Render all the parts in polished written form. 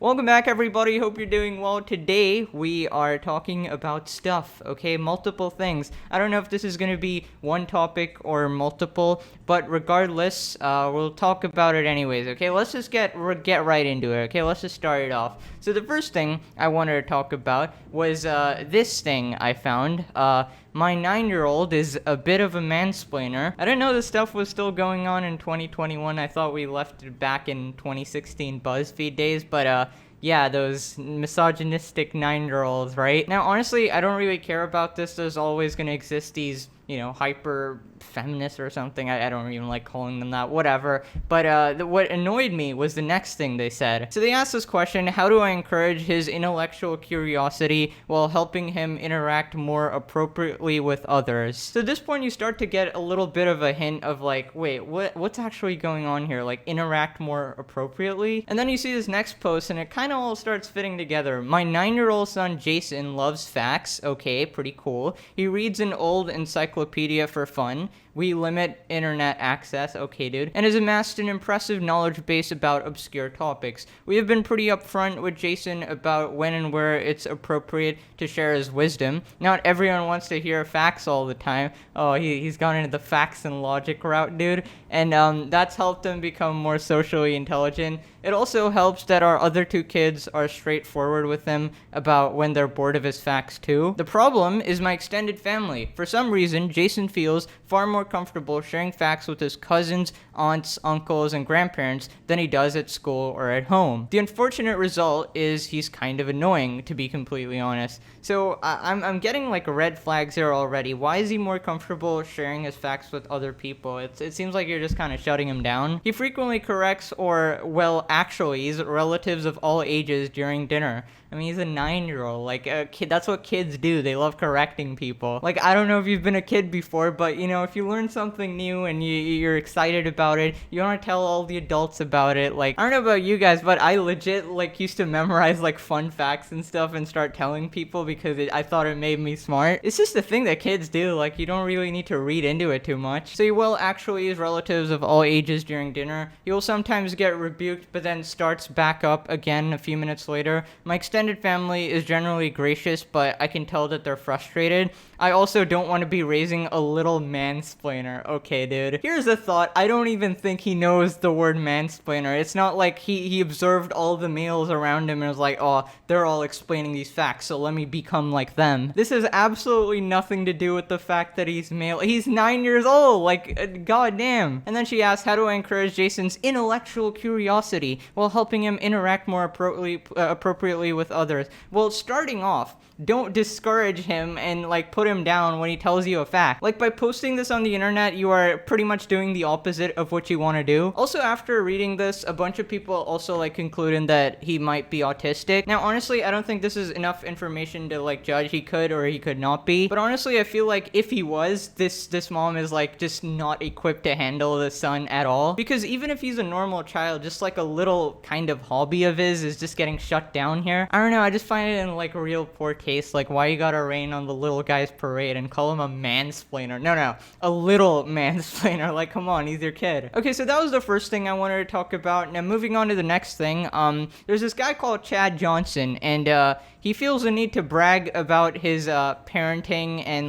Welcome back, everybody. Hope you're doing well. Today, we are talking about stuff, okay? Multiple things. I don't know if this is going to be one topic or multiple, but regardless, we'll talk about it anyways, okay? Let's just get right into it, okay? Let's just start it off. So the first thing I wanted to talk about was this thing I found. My 9-year-old is a bit of a mansplainer. I didn't know this stuff was still going on in 2021. I thought we left it back in 2016 BuzzFeed days, but yeah, those misogynistic 9-year-olds, right? Now, honestly, I don't really care about this. There's always going to exist these, hyper feminists or something. I don't even like calling them that, whatever. But what annoyed me was the next thing they said. So they asked this question: how do I encourage his intellectual curiosity while helping him interact more appropriately with others? So at this point, you start to get a little bit of a hint of like, wait, what's actually going on here? Like, interact more appropriately? And then you see this next post, and it kind of all starts fitting together. My 9-year-old son Jason loves facts. Okay, pretty cool. He reads an old encyclopedia for fun. We limit internet access, okay dude, and has amassed an impressive knowledge base about obscure topics. We have been pretty upfront with Jason about when and where it's appropriate to share his wisdom. Not everyone wants to hear facts all the time. Oh, he's gone into the facts and logic route, dude, and that's helped him become more socially intelligent. It also helps that our other two kids are straightforward with him about when they're bored of his facts too. The problem is my extended family. For some reason, Jason feels far more comfortable sharing facts with his cousins, aunts, uncles, and grandparents than he does at school or at home. The unfortunate result is he's kind of annoying, to be completely honest. So I'm getting like red flags here already. Why is he more comfortable sharing his facts with other people? It seems like you're just kind of shutting him down. He frequently corrects actuallys relatives of all ages during dinner. I mean, he's a 9-year-old. Like, a kid, that's what kids do. They love correcting people. Like, I don't know if you've been a kid before, but, if you learn something new and you're excited about it, you want to tell all the adults about it. Like, I don't know about you guys, but I legit, used to memorize, fun facts and stuff and start telling people because I thought it made me smart. It's just a thing that kids do. Like, you don't really need to read into it too much. So he will actually use relatives of all ages during dinner. He will sometimes get rebuked, but then starts back up again a few minutes later. My extended family is generally gracious, but I can tell that they're frustrated. I also don't want to be raising a little mansplainer. Okay, dude. Here's a thought. I don't even think he knows the word mansplainer. It's not like he observed all the males around him and was like, oh, they're all explaining these facts, so let me become like them. This has absolutely nothing to do with the fact that he's male. He's 9 years old. Goddamn. And then she asked, how do I encourage Jason's intellectual curiosity while helping him interact more appropriately with others? Well, starting off, don't discourage him and put him down when he tells you a fact. By posting this on the internet, you are pretty much doing the opposite of what you want to do. Also, after reading this, a bunch of people also concluding that he might be autistic. Now, honestly, I don't think this is enough information to judge. He could or he could not be. But honestly, I feel like if he was, this mom is just not equipped to handle the son at all. Because even if he's a normal child, just a little kind of hobby of his is just getting shut down here. I don't know, I just find it in a real poor case. Why you gotta rain on the little guy's parade and call him a mansplainer? No, a little mansplainer. Come on, he's your kid. Okay, so that was the first thing I wanted to talk about. Now, moving on to the next thing, there's this guy called Chad Johnson, and he feels the need to brag about his parenting and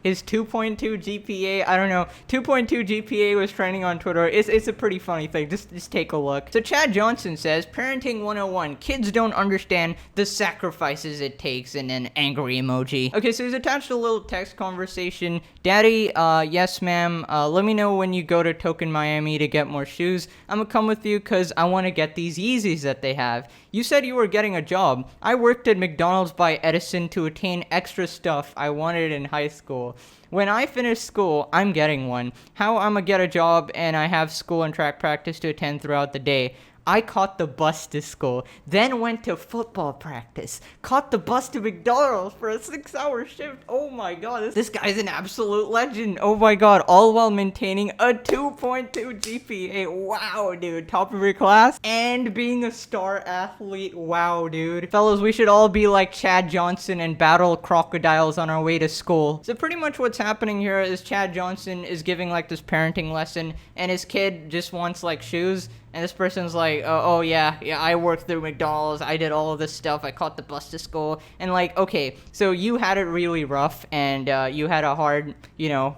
his 2.2 GPA. I don't know, 2.2 GPA was trending on Twitter. It's a pretty funny thing. Just take a look. So Chad Johnson says, Parenting 101, kids don't understand the sacrifices it takes, and an angry emoji. Okay, so he's attached a little text conversation. Daddy, yes ma'am, let me know when you go to Token Miami to get more shoes. I'm gonna come with you because I want to get these Yeezys that they have. You said you were getting a job. I worked at McDonald's by Edison to attain extra stuff I wanted in high school. When I finish school, I'm getting one. How I'm gonna get a job and I have school and track practice to attend throughout the day. I caught the bus to school, then went to football practice, caught the bus to McDonald's for a 6-hour shift. Oh my god, this guy's an absolute legend. Oh my god, all while maintaining a 2.2 GPA. Wow, dude, top of your class and being a star athlete. Wow, dude. Fellas, we should all be like Chad Johnson and battle crocodiles on our way to school. So pretty much what's happening here is Chad Johnson is giving like this parenting lesson, and his kid just wants like shoes. And this person's like, oh yeah, I worked through McDonald's, I did all of this stuff, I caught the bus to school. And like, okay, so you had it really rough, and you had a hard,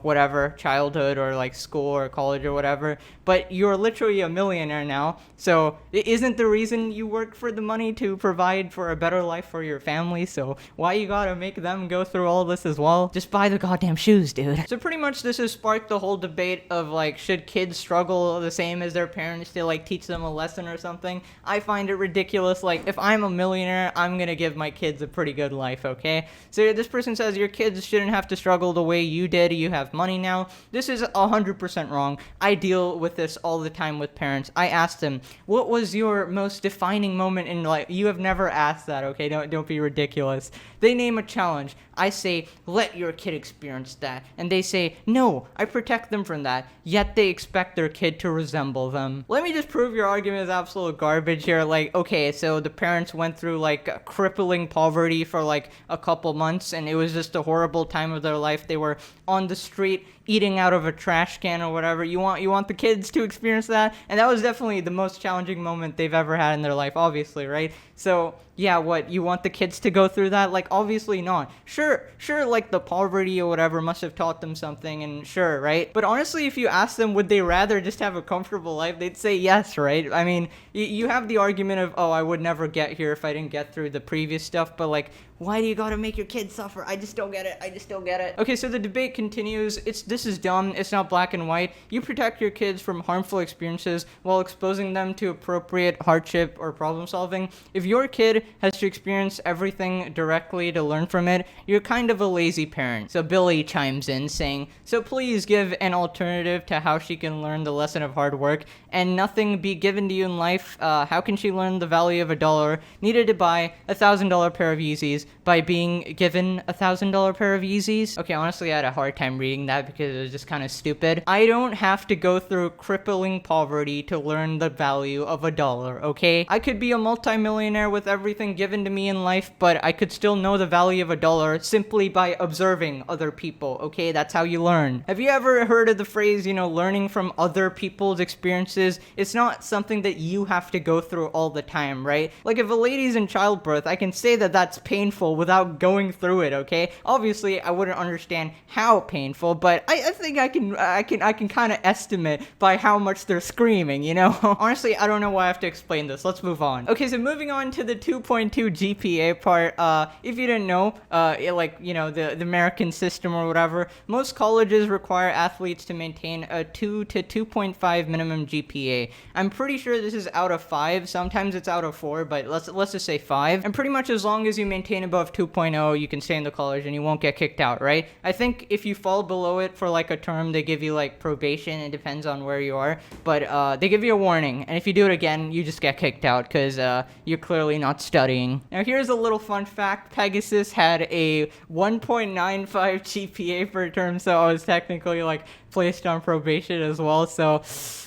whatever, childhood or like school or college or whatever, but you're literally a millionaire now. So isn't the reason you work for the money to provide for a better life for your family? So why you gotta make them go through all this as well? Just buy the goddamn shoes, dude. So pretty much this has sparked the whole debate of like, should kids struggle the same as their parents to like teach them a lesson or something? I find it ridiculous. Like, if I'm a millionaire, I'm gonna give my kids a pretty good life, okay? So this person says your kids shouldn't have to struggle the way you did. You have money now. This is 100% wrong. I deal with this all the time with parents. I ask them, what was your most defining moment in life? You have never asked that, okay? Don't be ridiculous. They name a challenge. I say, let your kid experience that. And they say, no, I protect them from that. Yet they expect their kid to resemble them. Let me just prove your argument is absolute garbage here. Like, okay, so the parents went through like crippling poverty for like a couple months, and it was just a horrible time of their life. They were on the street eating out of a trash can or whatever. You want the kids to experience that? And that was definitely the most challenging moment they've ever had in their life, obviously, right? So yeah, what, you want the kids to go through that? Like, obviously not. Sure, like the poverty or whatever must have taught them something, and sure, right? But honestly, if you ask them, would they rather just have a comfortable life? They'd say yes, right? I mean, you have the argument of, oh, I would never get here if I didn't get through the previous stuff, but like, why do you gotta make your kids suffer? I just don't get it. Okay, so the debate continues. This is dumb. It's not black and white. You protect your kids from harmful experiences while exposing them to appropriate hardship or problem solving. If your kid has to experience everything directly to learn from it, you're kind of a lazy parent. So Billy chimes in saying, so please give an alternative to how she can learn the lesson of hard work and nothing be given to you in life. How can she learn the value of $1 needed to buy $1,000 pair of Yeezys by being given $1,000 pair of Yeezys? Okay, honestly, I had a hard time reading that because it was just kind of stupid. I don't have to go through crippling poverty to learn the value of $1, okay? I could be a multimillionaire with everything given to me in life, but I could still know the value of $1 simply by observing other people, okay? That's how you learn. Have you ever heard of the phrase, learning from other people's experiences? It's not something that you have to go through all the time, right? Like, if a lady's in childbirth, I can say that that's painful without going through it, okay? Obviously, I wouldn't understand how painful, but I think I can kind of estimate by how much they're screaming, Honestly, I don't know why I have to explain this. Let's move on. Okay, so moving on to the 2.2 GPA part. If you didn't know, the American system or whatever, most colleges require athletes to maintain a 2 to 2.5 minimum GPA. I'm pretty sure this is out of 5. Sometimes it's out of 4, but let's just say 5. And pretty much as long as you maintain above 2.0, you can stay in the college and you won't get kicked out, right? I think if you fall below it for like a term, they give you like probation. It depends on where you are, but they give you a warning, and if you do it again, you just get kicked out because you're clearly not studying. Now here's a little fun fact. Pegasus had a 1.95 GPA per term, so I was technically like placed on probation as well. So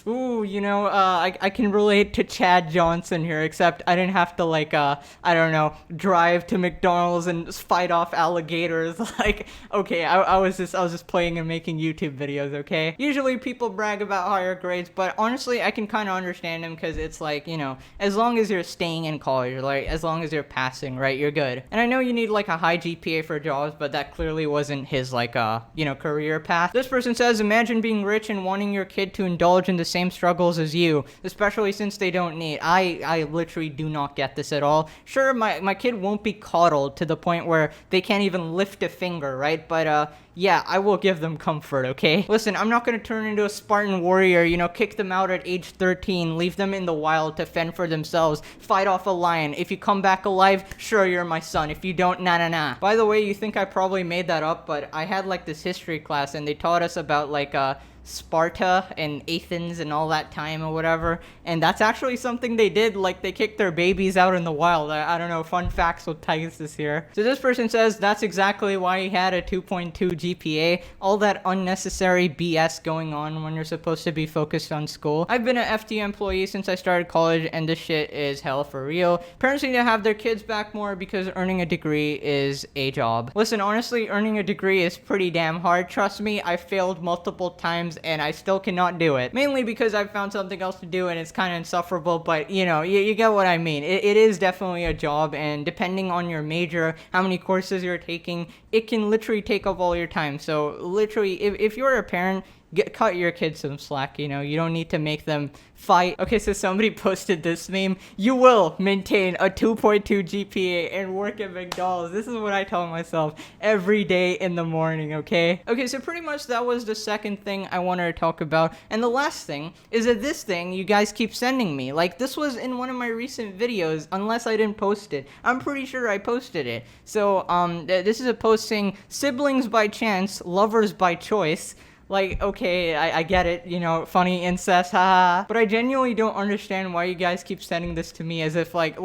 I can relate to Chad Johnson here, except I didn't have to drive to McDonald's and fight off alligators. Like, okay, I was just playing and making YouTube videos, okay? Usually people brag about higher grades, but honestly, I can kind of understand them because it's like, as long as you're staying in college, like, as long as you're passing, right, you're good. And I know you need like a high GPA for jobs, but that clearly wasn't his career path. This person says, imagine being rich and wanting your kid to indulge in the same struggles as you, especially since they don't need. I literally do not get this at all. Sure, my kid won't be coddled to the point where they can't even lift a finger, right? But yeah, I will give them comfort, okay? Listen, I'm not gonna turn into a Spartan warrior, kick them out at age 13, leave them in the wild to fend for themselves, fight off a lion. If you come back alive, sure, you're my son. If you don't, nah. By the way, you think I probably made that up, but I had like this history class and they taught us about Sparta and Athens and all that time or whatever. And that's actually something they did. Like, they kicked their babies out in the wild. I don't know, fun facts with Pegasus here. So this person says that's exactly why he had a 2.2 GPA. All that unnecessary BS going on when you're supposed to be focused on school. I've been an FT employee since I started college, and this shit is hell for real. Parents need to have their kids back more because earning a degree is a job. Listen, honestly, earning a degree is pretty damn hard. Trust me, I failed multiple times and I still cannot do it. Mainly because I've found something else to do and it's kind of insufferable, but you know, you get what I mean. It is definitely a job, and depending on your major, how many courses you're taking, it can literally take up all your time. So literally, if you're a parent, cut your kids some slack, you know. You don't need to make them fight. Okay, so somebody posted this meme. You will maintain a 2.2 GPA and work at McDonald's. This is what I tell myself every day in the morning, okay? Okay, so pretty much that was the second thing I wanted to talk about. And the last thing is that this thing you guys keep sending me. Like, this was in one of my recent videos, unless I didn't post it. I'm pretty sure I posted it. So, this is a post saying, siblings by chance, lovers by choice. Like, okay, I get it, you know, funny incest, haha. But I genuinely don't understand why you guys keep sending this to me as if, like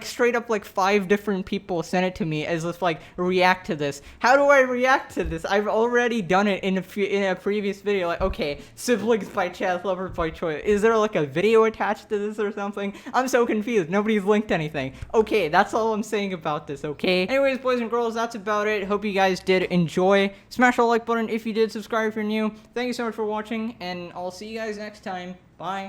straight up, like, 5 different people sent it to me as if, like, react to this. How do I react to this? I've already done it in a previous video. Like, okay, siblings by chance, lovers by choice. Is there, like, a video attached to this or something? I'm so confused. Nobody's linked anything. Okay, that's all I'm saying about this, okay? Anyways, boys and girls, that's about it. Hope you guys did enjoy. Smash the like button if you did. Subscribe if you're new. Thank you so much for watching, and I'll see you guys next time. Bye.